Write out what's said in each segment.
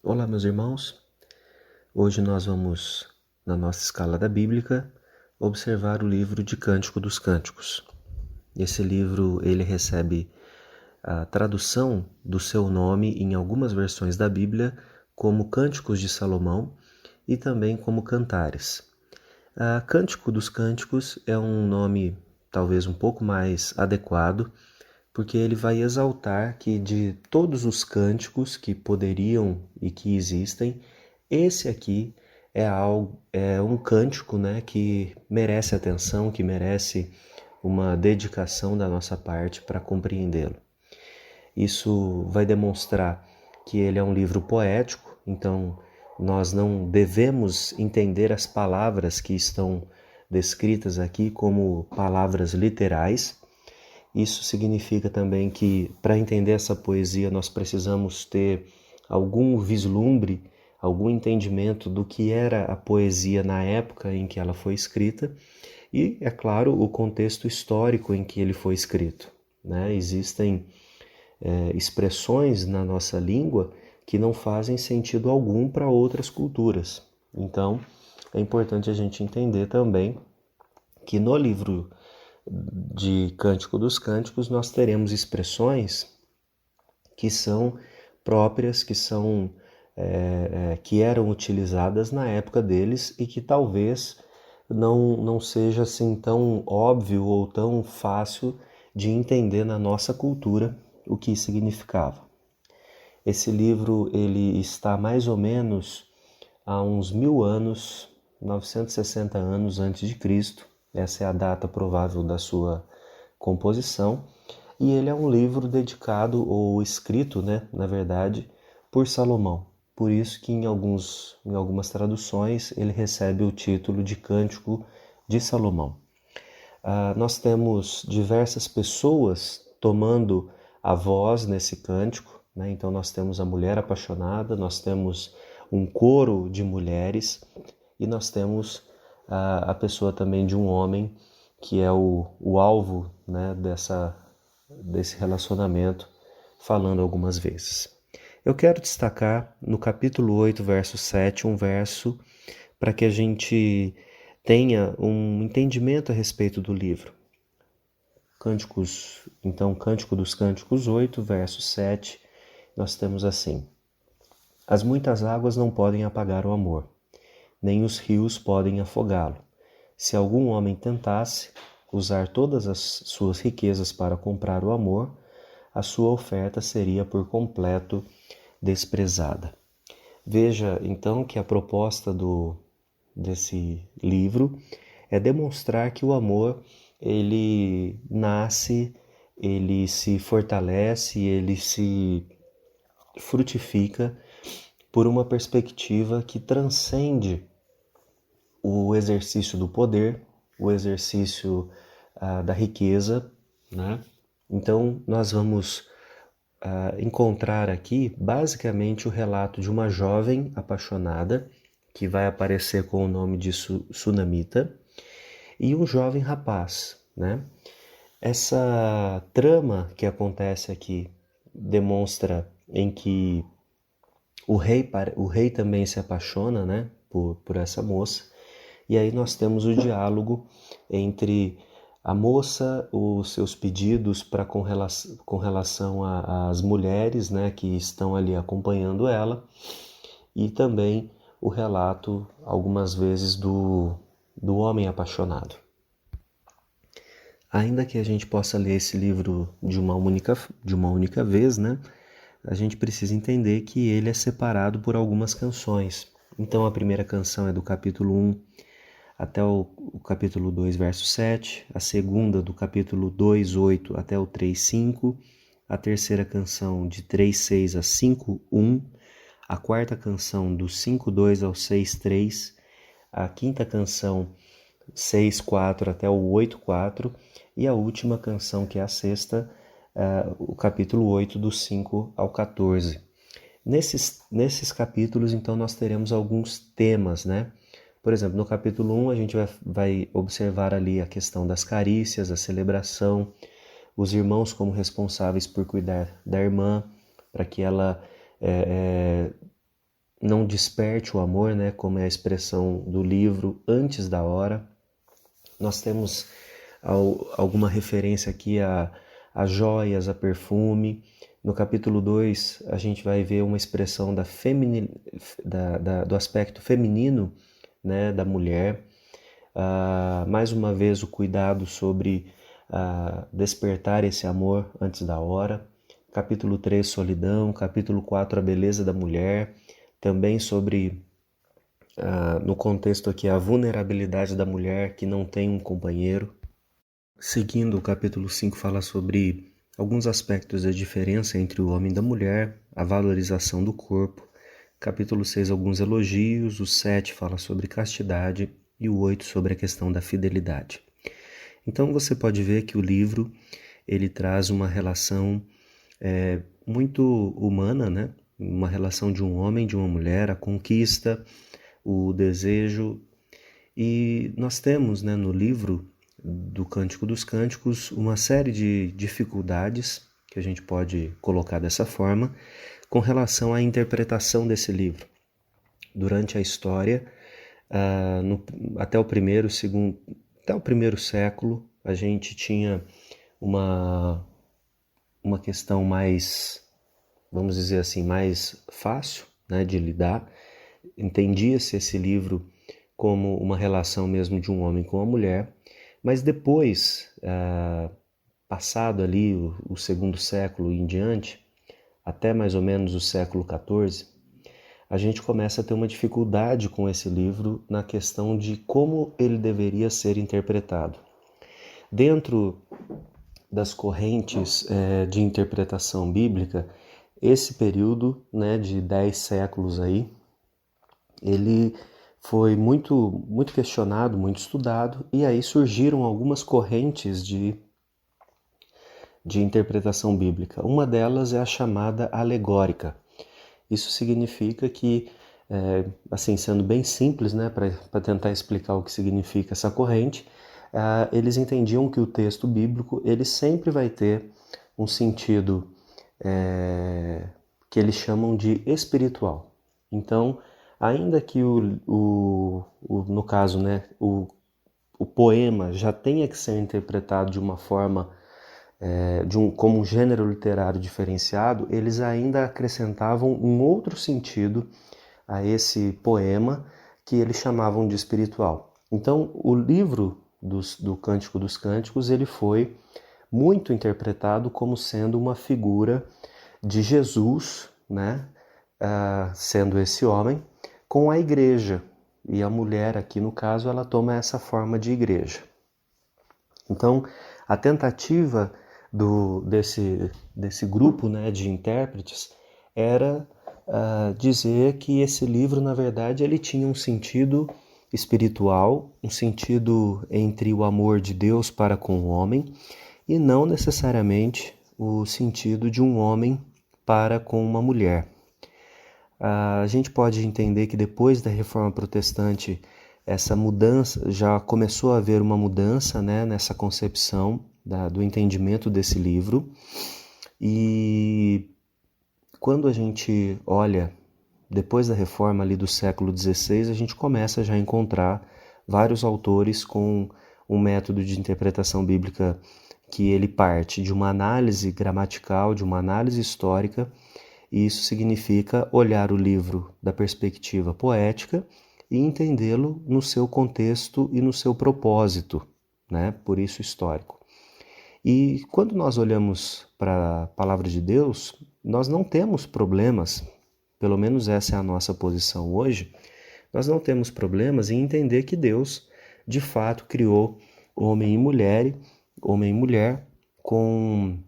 Olá, meus irmãos. Hoje nós vamos, na nossa escalada bíblica, observar o livro de Cântico dos Cânticos. Esse livro ele recebe a tradução do seu nome em algumas versões da Bíblia como Cânticos de Salomão e também como Cantares. Cântico dos Cânticos é um nome talvez um pouco mais adequado, porque ele vai exaltar que de todos os cânticos que poderiam e que existem, esse aqui é um cântico, né, que merece atenção, que merece uma dedicação da nossa parte para compreendê-lo. Isso vai demonstrar que ele é um livro poético, então nós não devemos entender as palavras que estão descritas aqui como palavras literais. Isso significa também que, para entender essa poesia, nós precisamos ter algum vislumbre, algum entendimento do que era a poesia na época em que ela foi escrita e, é claro, o contexto histórico em que ele foi escrito, né? Existem expressões na nossa língua que não fazem sentido algum para outras culturas. Então, é importante a gente entender também que no livro de Cântico dos Cânticos nós teremos expressões que são próprias, que eram utilizadas na época deles e que talvez não seja assim tão óbvio ou tão fácil de entender na nossa cultura o que significava. Esse livro ele está mais ou menos há uns 1000 anos, 960 anos antes de Cristo. Essa é a data provável da sua composição. E ele é um livro dedicado ou escrito, né, na verdade, por Salomão. Por isso que em algumas traduções ele recebe o título de Cântico de Salomão. Nós temos diversas pessoas tomando a voz nesse cântico, né? Então nós temos a mulher apaixonada, nós temos um coro de mulheres e nós temos a pessoa também de um homem que é o alvo, né, desse relacionamento, falando algumas vezes. Eu quero destacar no capítulo 8, verso 7, um verso para que a gente tenha um entendimento a respeito do livro. Cântico dos Cânticos 8, verso 7, nós temos assim: As muitas águas não podem apagar o amor, nem os rios podem afogá-lo. Se algum homem tentasse usar todas as suas riquezas para comprar o amor, a sua oferta seria por completo desprezada. Veja então que a proposta desse livro é demonstrar que o amor ele nasce, ele se fortalece, ele se frutifica por uma perspectiva que transcende o exercício do poder, o exercício da riqueza, né? Então nós vamos encontrar aqui basicamente o relato de uma jovem apaixonada que vai aparecer com o nome de Sunamita e um jovem rapaz, né? Essa trama que acontece aqui demonstra em que o rei também se apaixona, né, por essa moça. E aí nós temos o diálogo entre a moça, os seus pedidos com relação às mulheres, né, que estão ali acompanhando ela, e também o relato, algumas vezes, do homem apaixonado. Ainda que a gente possa ler esse livro de uma única vez, né, a gente precisa entender que ele é separado por algumas canções. Então a primeira canção é do capítulo 1 até o capítulo 2, verso 7, a segunda do capítulo 2, 8 até o 3, 5, a terceira canção de 3, 6 a 5, 1, a quarta canção do 5, 2 ao 6, 3, a quinta canção 6, 4 até o 8, 4 e a última canção, que é a sexta, o capítulo 8, do 5 ao 14. Nesses capítulos, então, nós teremos alguns temas, né? Por exemplo, no capítulo 1, a gente vai observar ali a questão das carícias, a celebração, os irmãos como responsáveis por cuidar da irmã, para que ela não desperte o amor, né, como é a expressão do livro, antes da hora. Nós temos alguma referência aqui a joias, a perfume. No capítulo 2, a gente vai ver uma expressão do aspecto feminino, né, da mulher. Mais uma vez, o cuidado sobre despertar esse amor antes da hora. Capítulo 3, solidão. Capítulo 4, a beleza da mulher. Também sobre, no contexto aqui, a vulnerabilidade da mulher que não tem um companheiro. Seguindo, o capítulo 5 fala sobre alguns aspectos da diferença entre o homem e a mulher, a valorização do corpo. Capítulo 6, alguns elogios. O 7 fala sobre castidade e o 8 sobre a questão da fidelidade. Então você pode ver que o livro ele traz uma relação muito humana, né? Uma relação de um homem, de uma mulher, a conquista, o desejo. E nós temos, né, no livro do Cântico dos Cânticos uma série de dificuldades, que a gente pode colocar dessa forma, com relação à interpretação desse livro. Durante a história, até o primeiro século, a gente tinha uma questão mais, vamos dizer assim, mais fácil, né, de lidar. Entendia-se esse livro como uma relação mesmo de um homem com uma mulher, mas depois, passado ali o segundo século em diante, até mais ou menos o século XIV, a gente começa a ter uma dificuldade com esse livro na questão de como ele deveria ser interpretado. Dentro das correntes de interpretação bíblica, esse período, né, de 10 séculos aí, ele foi muito questionado, muito estudado, e aí surgiram algumas correntes de interpretação bíblica. Uma delas é a chamada alegórica. Isso significa que, assim, sendo bem simples, né, para tentar explicar o que significa essa corrente, eles entendiam que o texto bíblico ele sempre vai ter um sentido que eles chamam de espiritual. Então, ainda que no caso, né, o poema já tenha que ser interpretado de uma forma, como um gênero literário diferenciado, eles ainda acrescentavam um outro sentido a esse poema que eles chamavam de espiritual. Então, o livro do Cântico dos Cânticos, ele foi muito interpretado como sendo uma figura de Jesus, né, sendo esse homem, com a igreja. E a mulher aqui, no caso, ela toma essa forma de igreja. Então, a tentativa desse grupo, né, de intérpretes era dizer que esse livro, na verdade, ele tinha um sentido espiritual, um sentido entre o amor de Deus para com o homem, e não necessariamente o sentido de um homem para com uma mulher. A gente pode entender que depois da Reforma Protestante, essa mudança, já começou a haver uma mudança, né, nessa concepção do entendimento desse livro. E quando a gente olha, depois da Reforma ali do século XVI, a gente começa já a encontrar vários autores com um método de interpretação bíblica que ele parte de uma análise gramatical, de uma análise histórica, e isso significa olhar o livro da perspectiva poética e entendê-lo no seu contexto e no seu propósito, né? Por isso histórico. E quando nós olhamos para a palavra de Deus, nós não temos problemas, pelo menos essa é a nossa posição hoje, nós não temos problemas em entender que Deus, de fato, criou homem e mulher com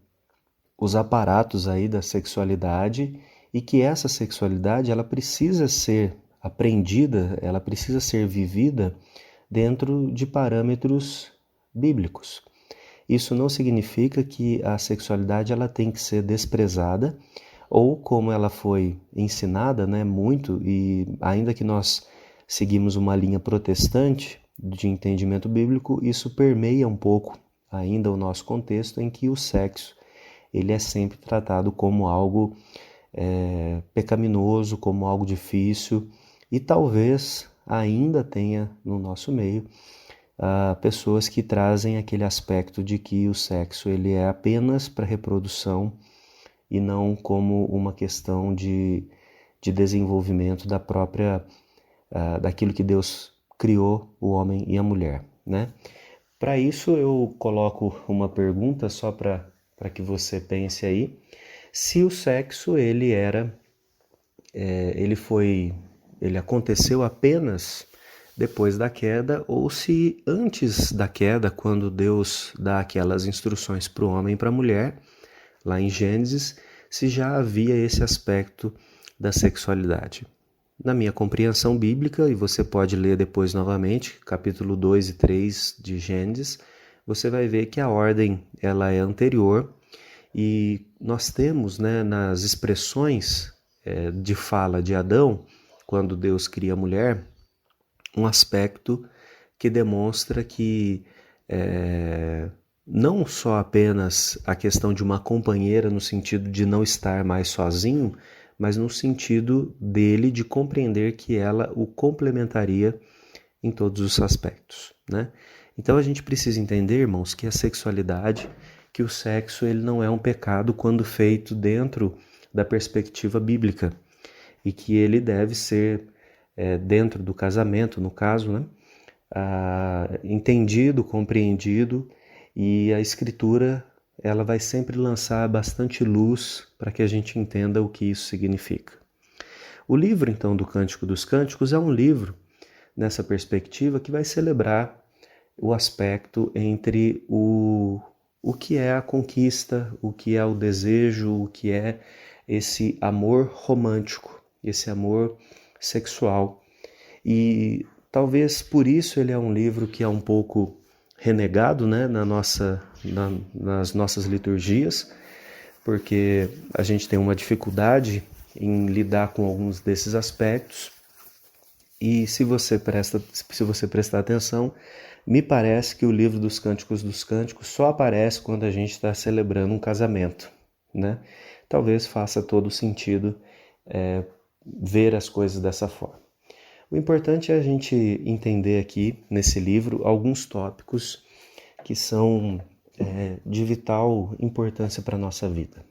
os aparatos aí da sexualidade, e que essa sexualidade ela precisa ser aprendida, ela precisa ser vivida dentro de parâmetros bíblicos. Isso não significa que a sexualidade ela tem que ser desprezada, ou como ela foi ensinada, né, muito, e ainda que nós seguimos uma linha protestante de entendimento bíblico, isso permeia um pouco ainda o nosso contexto, em que o sexo ele é sempre tratado como algo pecaminoso, como algo difícil, e talvez ainda tenha no nosso meio pessoas que trazem aquele aspecto de que o sexo ele é apenas para reprodução e não como uma questão de desenvolvimento da própria, daquilo que Deus criou o homem e a mulher, né? Para isso eu coloco uma pergunta só para que você pense aí, se o sexo ele aconteceu apenas depois da queda ou se antes da queda, quando Deus dá aquelas instruções para o homem e para a mulher, lá em Gênesis, se já havia esse aspecto da sexualidade. Na minha compreensão bíblica, e você pode ler depois novamente, capítulo 2 e 3 de Gênesis, você vai ver que a ordem ela é anterior e nós temos, né, nas expressões de fala de Adão, quando Deus cria a mulher, um aspecto que demonstra que não só apenas a questão de uma companheira no sentido de não estar mais sozinho, mas no sentido dele de compreender que ela o complementaria em todos os aspectos, né? Então a gente precisa entender, irmãos, que a sexualidade, que o sexo ele não é um pecado quando feito dentro da perspectiva bíblica e que ele deve ser dentro do casamento, no caso, né? Entendido, compreendido, e a Escritura ela vai sempre lançar bastante luz para que a gente entenda o que isso significa. O livro, então, do Cântico dos Cânticos é um livro, nessa perspectiva, que vai celebrar o aspecto entre o que é a conquista, o que é o desejo, o que é esse amor romântico, esse amor sexual. E talvez por isso ele é um livro que é um pouco renegado, né, nas nossas liturgias, porque a gente tem uma dificuldade em lidar com alguns desses aspectos. E se você prestar atenção, me parece que o livro dos Cânticos só aparece quando a gente está celebrando um casamento, né? Talvez faça todo sentido ver as coisas dessa forma. O importante é a gente entender aqui, nesse livro, alguns tópicos que são de vital importância para a nossa vida.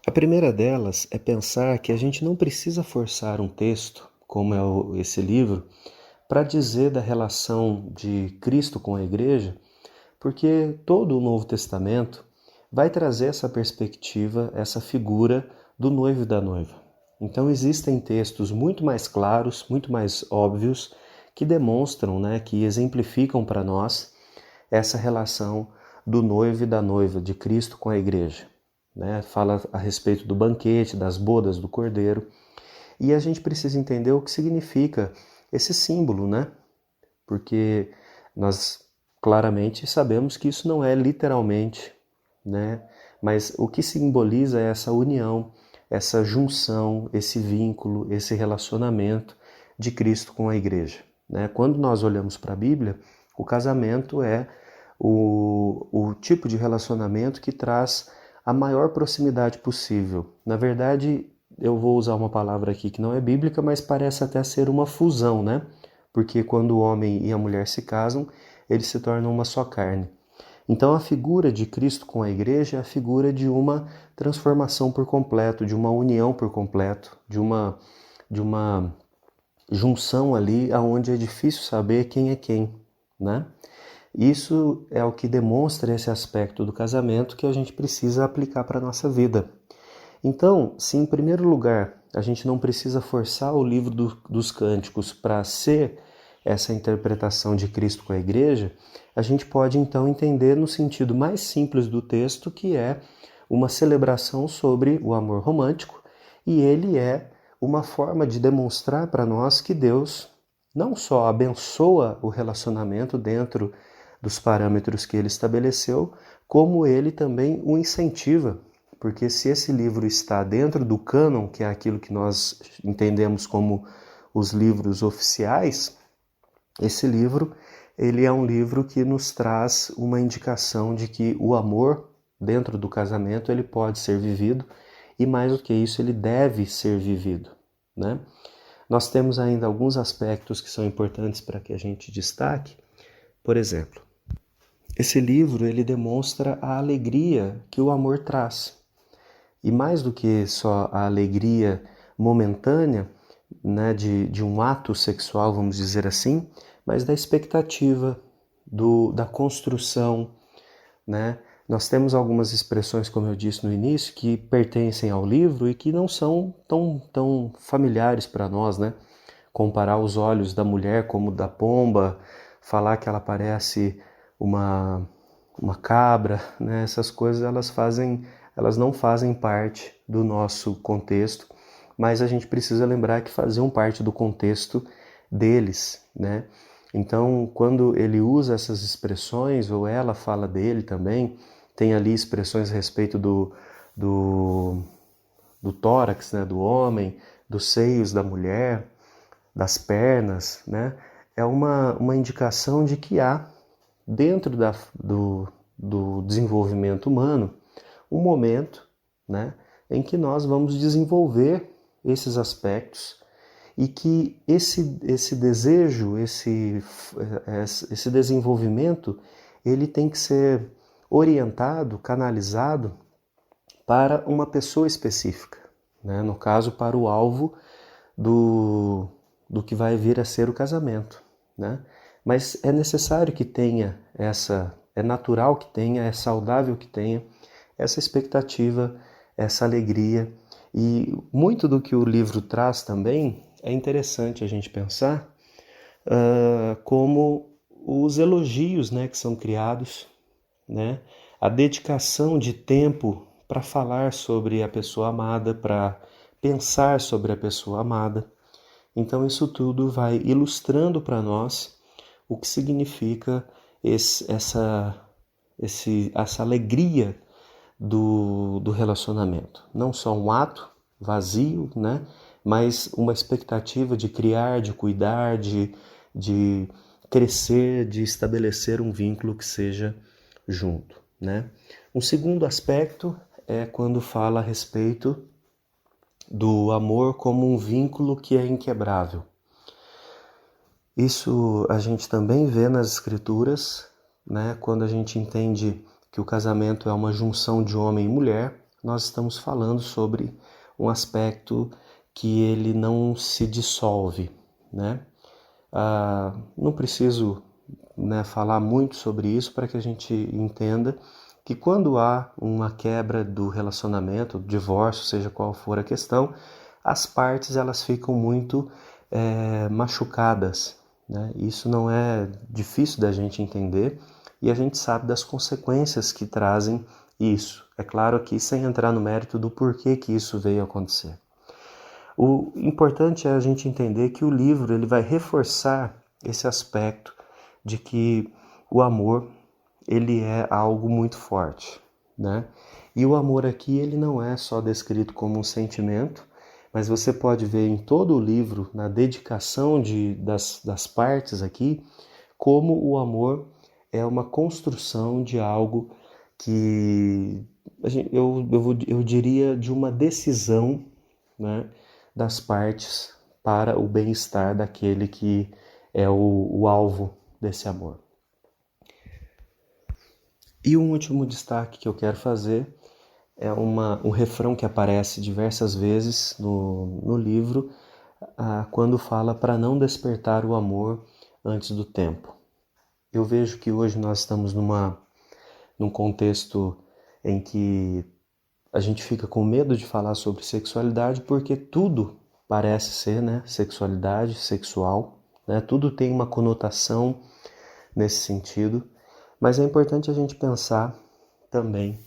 A primeira delas é pensar que a gente não precisa forçar um texto, como é esse livro, para dizer da relação de Cristo com a igreja, porque todo o Novo Testamento vai trazer essa perspectiva, essa figura do noivo e da noiva. Então existem textos muito mais claros, muito mais óbvios, que demonstram, né, que exemplificam para nós essa relação do noivo e da noiva, de Cristo com a igreja. Né? Fala a respeito do banquete, das bodas do Cordeiro, e a gente precisa entender o que significa esse símbolo, né? Porque nós claramente sabemos que isso não é literalmente, né? Mas o que simboliza é essa união, essa junção, esse vínculo, esse relacionamento de Cristo com a igreja, né? Quando nós olhamos para a Bíblia, o casamento é o tipo de relacionamento que traz a maior proximidade possível. Na verdade, eu vou usar uma palavra aqui que não é bíblica, mas parece até ser uma fusão, né? Porque quando o homem e a mulher se casam, eles se tornam uma só carne. Então a figura de Cristo com a igreja é a figura de uma transformação por completo, de uma união por completo, de uma junção ali aonde é difícil saber quem é quem, né? Isso é o que demonstra esse aspecto do casamento que a gente precisa aplicar para a nossa vida. Então, se em primeiro lugar a gente não precisa forçar o livro dos Cânticos para ser essa interpretação de Cristo com a igreja, a gente pode então entender no sentido mais simples do texto, que é uma celebração sobre o amor romântico, e ele é uma forma de demonstrar para nós que Deus não só abençoa o relacionamento dentro dos parâmetros que ele estabeleceu, como ele também o incentiva. Porque se esse livro está dentro do cânon, que é aquilo que nós entendemos como os livros oficiais, esse livro ele é um livro que nos traz uma indicação de que o amor dentro do casamento ele pode ser vivido e mais do que isso, ele deve ser vivido, né? Nós temos ainda alguns aspectos que são importantes para que a gente destaque. Por exemplo, esse livro ele demonstra a alegria que o amor traz. E mais do que só a alegria momentânea, né, de um ato sexual, vamos dizer assim, mas da expectativa, da construção, né? Nós temos algumas expressões, como eu disse no início, que pertencem ao livro e que não são tão familiares para nós, né? Comparar os olhos da mulher como da pomba, falar que ela parece uma cabra, né? Essas coisas elas não fazem parte do nosso contexto, mas a gente precisa lembrar que faziam parte do contexto deles, né? Então, quando ele usa essas expressões, ou ela fala dele também, tem ali expressões a respeito do tórax, né, do homem, dos seios da mulher, das pernas, né? É uma indicação de que há, dentro do desenvolvimento humano, um momento, né, em que nós vamos desenvolver esses aspectos e que esse desejo, esse desenvolvimento, ele tem que ser orientado, canalizado para uma pessoa específica, né? No caso, para o alvo do que vai vir a ser o casamento, né? Mas é necessário que tenha é natural que tenha, é saudável que tenha essa expectativa, essa alegria. E muito do que o livro traz também é interessante a gente pensar como os elogios, né, que são criados, né, a dedicação de tempo para falar sobre a pessoa amada, para pensar sobre a pessoa amada. Então isso tudo vai ilustrando para nós o que significa essa alegria do relacionamento. Não só um ato vazio, né? Mas uma expectativa de criar, de cuidar, de crescer, de estabelecer um vínculo que seja junto, né? Um segundo aspecto é quando fala a respeito do amor como um vínculo que é inquebrável. Isso a gente também vê nas escrituras, né? Quando a gente entende que o casamento é uma junção de homem e mulher, nós estamos falando sobre um aspecto que ele não se dissolve, né? Não preciso, né, falar muito sobre isso para que a gente entenda que quando há uma quebra do relacionamento, divórcio, seja qual for a questão, as partes elas ficam muito machucadas, né? Isso não é difícil da gente entender e a gente sabe das consequências que trazem isso. É claro que sem entrar no mérito do porquê que isso veio a acontecer. O importante é a gente entender que o livro ele vai reforçar esse aspecto de que o amor ele é algo muito forte, né? E o amor aqui ele não é só descrito como um sentimento, mas você pode ver em todo o livro, na dedicação das partes aqui, como o amor é uma construção de algo que eu diria de uma decisão, né, das partes para o bem-estar daquele que é o alvo desse amor. E um último destaque que eu quero fazer é um refrão que aparece diversas vezes no livro, quando fala para não despertar o amor antes do tempo. Eu vejo que hoje nós estamos num contexto em que a gente fica com medo de falar sobre sexualidade porque tudo parece ser, né, sexualidade, sexual, né? Tudo tem uma conotação nesse sentido, mas é importante a gente pensar também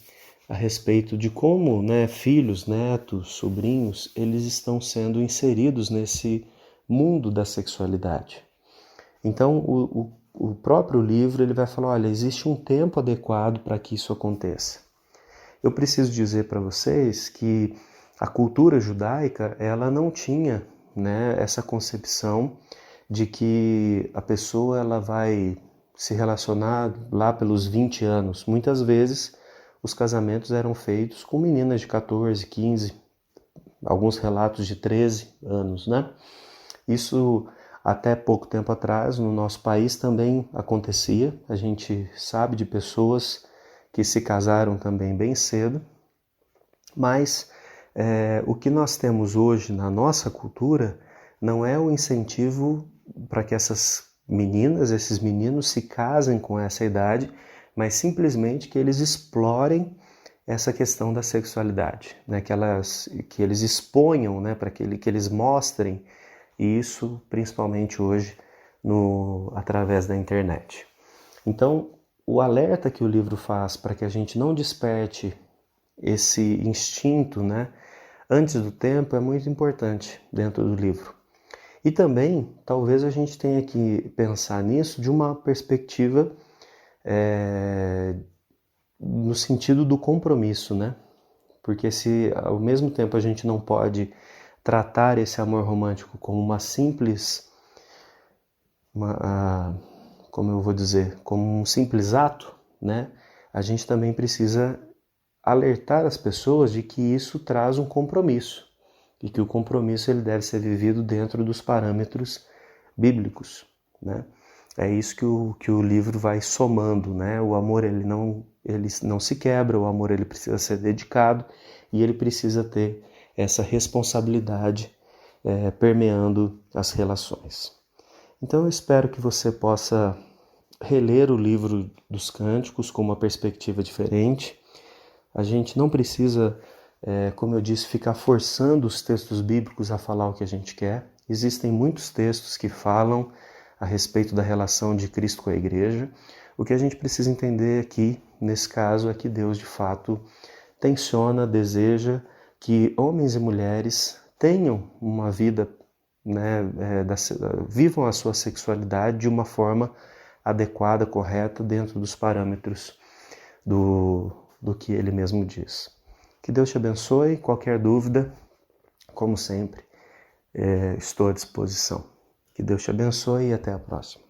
a respeito de como, né, filhos, netos, sobrinhos, eles estão sendo inseridos nesse mundo da sexualidade. Então, o próprio livro ele vai falar, olha, existe um tempo adequado para que isso aconteça. Eu preciso dizer para vocês que a cultura judaica ela não tinha, né, essa concepção de que a pessoa ela vai se relacionar lá pelos 20 anos. Muitas vezes os casamentos eram feitos com meninas de 14, 15, alguns relatos de 13 anos, né? Isso até pouco tempo atrás no nosso país também acontecia. A gente sabe de pessoas que se casaram também bem cedo, mas o que nós temos hoje na nossa cultura não é o incentivo para que essas meninas, esses meninos se casem com essa idade, mas simplesmente que eles explorem essa questão da sexualidade, né? que eles exponham, né? Para que eles mostrem isso, principalmente hoje através da internet. Então, o alerta que o livro faz para que a gente não desperte esse instinto, né, antes do tempo é muito importante dentro do livro. E também, talvez a gente tenha que pensar nisso de uma perspectiva no sentido do compromisso, né? Porque se ao mesmo tempo a gente não pode tratar esse amor romântico como uma simples, como eu vou dizer, como um simples ato, né? A gente também precisa alertar as pessoas de que isso traz um compromisso e que o compromisso ele deve ser vivido dentro dos parâmetros bíblicos, né? É isso que o livro vai somando, né? O amor ele não se quebra, o amor ele precisa ser dedicado e ele precisa ter essa responsabilidade permeando as relações. Então eu espero que você possa reler o livro dos Cânticos com uma perspectiva diferente. A gente não precisa, como eu disse, ficar forçando os textos bíblicos a falar o que a gente quer. Existem muitos textos que falam a respeito da relação de Cristo com a igreja. O que a gente precisa entender aqui, nesse caso, é que Deus, de fato, tenciona, deseja que homens e mulheres tenham uma vida, né, vivam a sua sexualidade de uma forma adequada, correta, dentro dos parâmetros do que ele mesmo diz. Que Deus te abençoe. Qualquer dúvida, como sempre, estou à disposição. Que Deus te abençoe e até a próxima.